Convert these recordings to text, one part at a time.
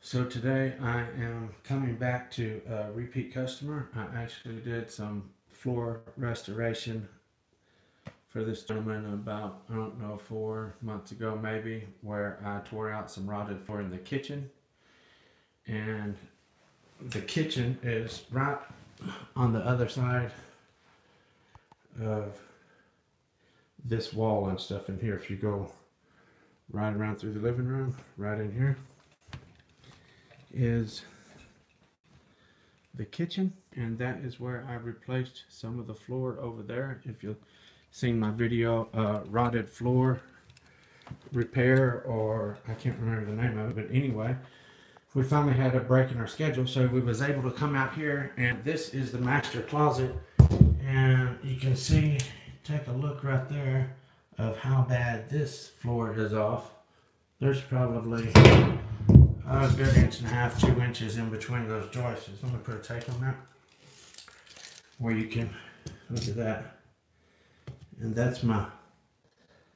So today I am coming back to a repeat customer. I actually did some floor restoration for this gentleman about, I don't know, 4 months ago maybe, where I tore out some rotted floor in the kitchen. And the kitchen is right on the other side of this wall and stuff in here. If you go right around through the living room, right in here is the kitchen, and that is where I replaced some of the floor over there. If you've seen my video, rotted floor repair, or I can't remember the name of it, but anyway, we finally had a break in our schedule, so we was able to come out here, and this is the master closet, and you can see, take a look right there of how bad this floor is off. There's probably a good 1.5 to 2 inches in between those joists. Let me put a tape on that where you can look at that. And that's my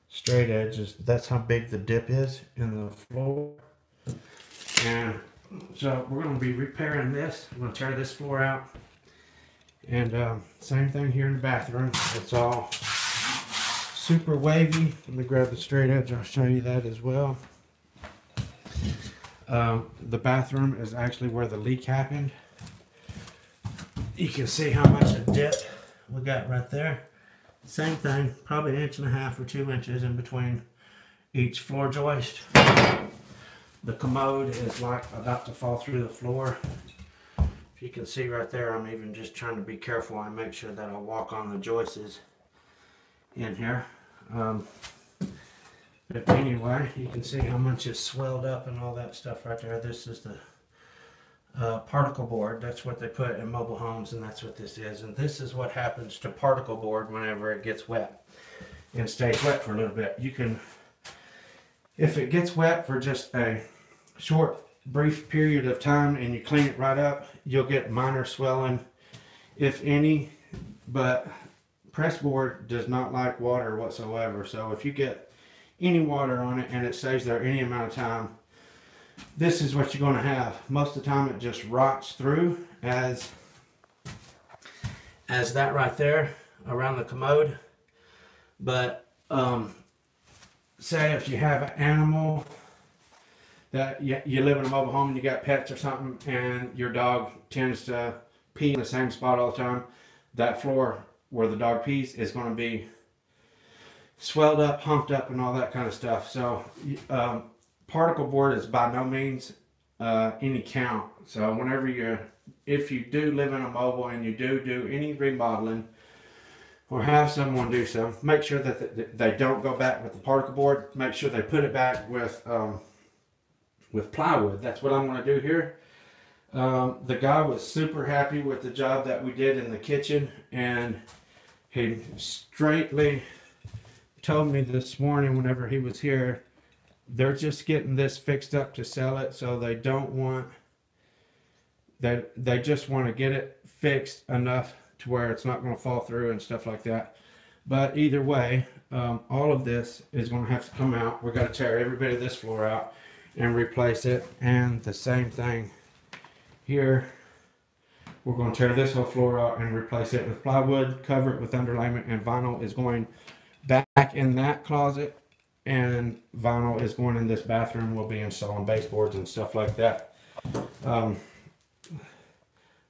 straight edges. That's how big the dip is in the floor. And so we're going to be repairing this. I'm going to tear this floor out. And same thing here in the bathroom. It's all super wavy. Let me grab the straight edge. I'll show you that as well. The bathroom is actually where the leak happened. You can see how much a dip we got right there. Same thing, probably 1.5 or 2 inches in between each floor joist. The commode is like about to fall through the floor. If you can see right there, I'm even just trying to be careful and make sure that I walk on the joists in here. But anyway, you can see how much is swelled up and all that stuff right there. This is the particle board. That's what they put in mobile homes, and that's what this is. And this is what happens to particle board whenever it gets wet and stays wet for a little bit. You can, if it gets wet for just a short, brief period of time and you clean it right up, you'll get minor swelling, if any. But press board does not like water whatsoever. So if you get any water on it and it stays there any amount of time, this is what you're going to have. Most of the time it just rots through as that right there around the commode. But say if you have an animal that you live in a mobile home and you got pets or something, and your dog tends to pee in the same spot all the time, that floor where the dog pees is going to be swelled up, humped up, and all that kind of stuff. So particle board is by no means any count. So whenever if you do live in a mobile and you do any remodeling or have someone do some, make sure that they don't go back with the particle board. Make sure they put it back with plywood. That's what I'm going to do here. The guy was super happy with the job that we did in the kitchen, and he straightly told me this morning whenever he was here, they're just getting this fixed up to sell it, so they don't want that. They just want to get it fixed enough to where it's not going to fall through and stuff like that. But either way, all of this is going to have to come out. We're going to tear every bit of this floor out and replace it, and the same thing here. We're going to tear this whole floor out and replace it with plywood, cover it with underlayment, and vinyl is going back in that closet, and vinyl is going in this bathroom. We'll be installing baseboards and stuff like that.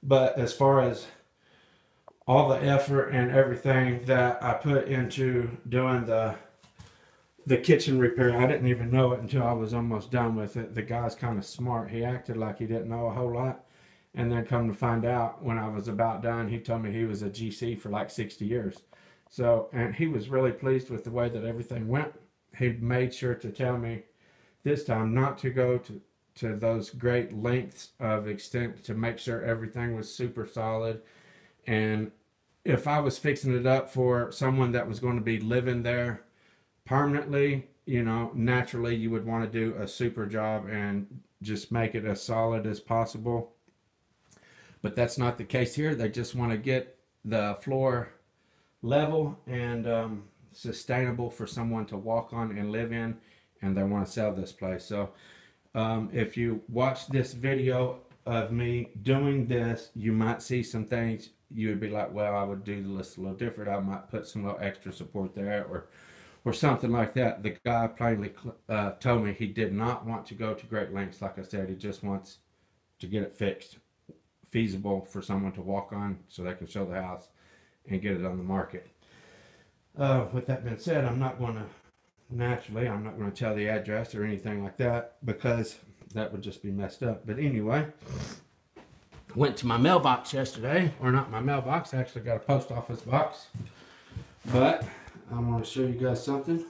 But as far as all the effort and everything that I put into doing the kitchen repair, I didn't even know it until I was almost done with it. The guy's kind of smart. He acted like he didn't know a whole lot, and then come to find out when I was about done, he told me he was a GC for like 60 years. So, and he was really pleased with the way that everything went. He made sure to tell me this time not to go to those great lengths of extent to make sure everything was super solid. And if I was fixing it up for someone that was going to be living there permanently, you know, naturally you would want to do a super job and just make it as solid as possible. But that's not the case here. They just want to get the floor level and sustainable for someone to walk on and live in, and they want to sell this place. So If you watch this video of me doing this, you might see some things you would be like, well, I would do the list a little different. I might put some little extra support there or something like that. The guy plainly told me he did not want to go to great lengths. Like I said, he just wants to get it fixed, feasible for someone to walk on so they can show the house and get it on the market. With that being said, I'm not going to tell the address or anything like that because that would just be messed up. But anyway, went to my mailbox yesterday, or not my mailbox, I actually got a post office box. But I'm going to show you guys something.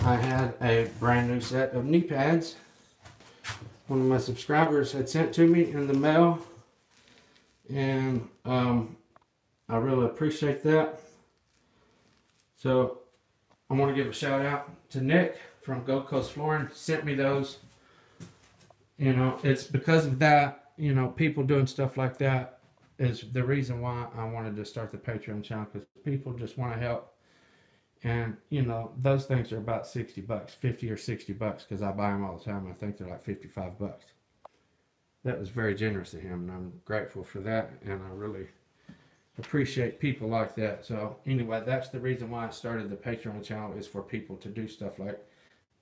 I had a brand new set of knee pads. One of my subscribers had sent to me in the mail, and I really appreciate that. So I want to give a shout out to Nick from Gold Coast Flooring. Sent me those. You know, it's because of that, you know, people doing stuff like that is the reason why I wanted to start the Patreon channel, because people just want to help. And, you know, those things are about 60 bucks, 50 or 60 bucks, because I buy them all the time. I think they're like 55 bucks. That was very generous of him, and I'm grateful for that, and I really appreciate people like that. So anyway, that's the reason why I started the Patreon channel, is for people to do stuff like,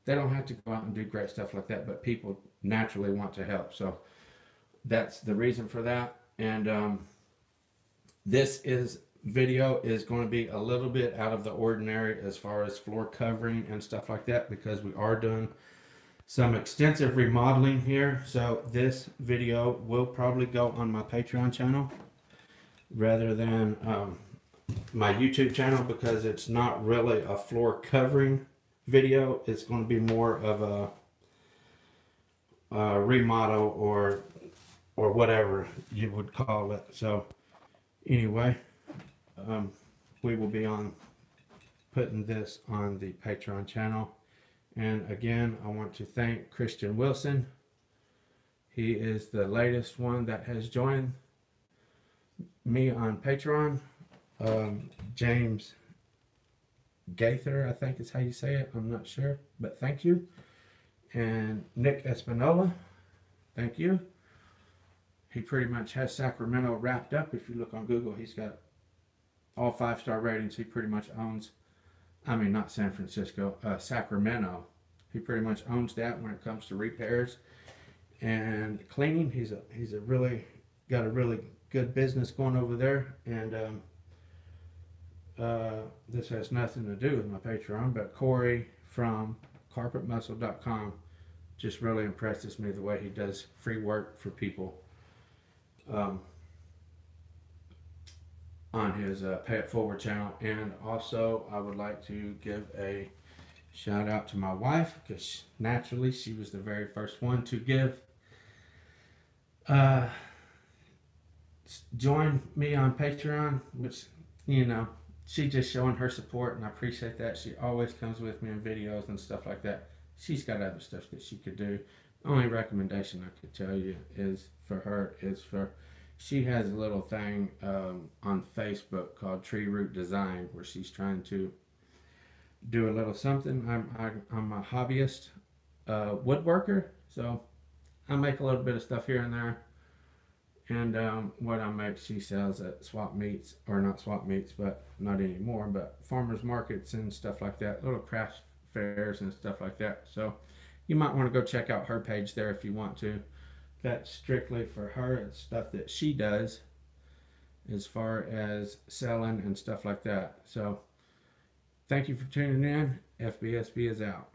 they don't have to go out and do great stuff like that, but people naturally want to help. So that's the reason for that. And this video is going to be a little bit out of the ordinary as far as floor covering and stuff like that, because we are doing some extensive remodeling here. So this video will probably go on my Patreon channel rather than my YouTube channel, because it's not really a floor covering video. It's going to be more of a remodel or whatever you would call it. So anyway, we will be on putting this on the Patreon channel. And again, I want to thank Christian Wilson. He is the latest one that has joined me on Patreon. James Gaither, I think is how you say it. I'm not sure, but thank you. And Nick Espinola, thank you. He pretty much has Sacramento wrapped up. If you look on Google, he's got all 5-star ratings. He pretty much owns, I mean, not San Francisco, Sacramento. He pretty much owns that when it comes to repairs and cleaning. He's a really got a really good business going over there. And this has nothing to do with my Patreon, but Corey from carpetmuscle.com just really impresses me, the way he does free work for people on his Pay It Forward channel. And also I would like to give a shout out to my wife, because naturally she was the very first one to join me on Patreon, which, you know, she just showing her support, and I appreciate that. She always comes with me in videos and stuff like that. She's got other stuff that she could do. The only recommendation I could tell you is for her is she has a little thing on Facebook called Tree Root Design, where she's trying to do a little something. I'm a hobbyist woodworker, so I make a little bit of stuff here and there. And what I make, she sells at swap meets, or not swap meets, but not anymore, but farmers markets and stuff like that, little craft fairs and stuff like that. So you might want to go check out her page there if you want to. That's strictly for her. It's stuff that she does as far as selling and stuff like that. So thank you for tuning in. FBSB is out.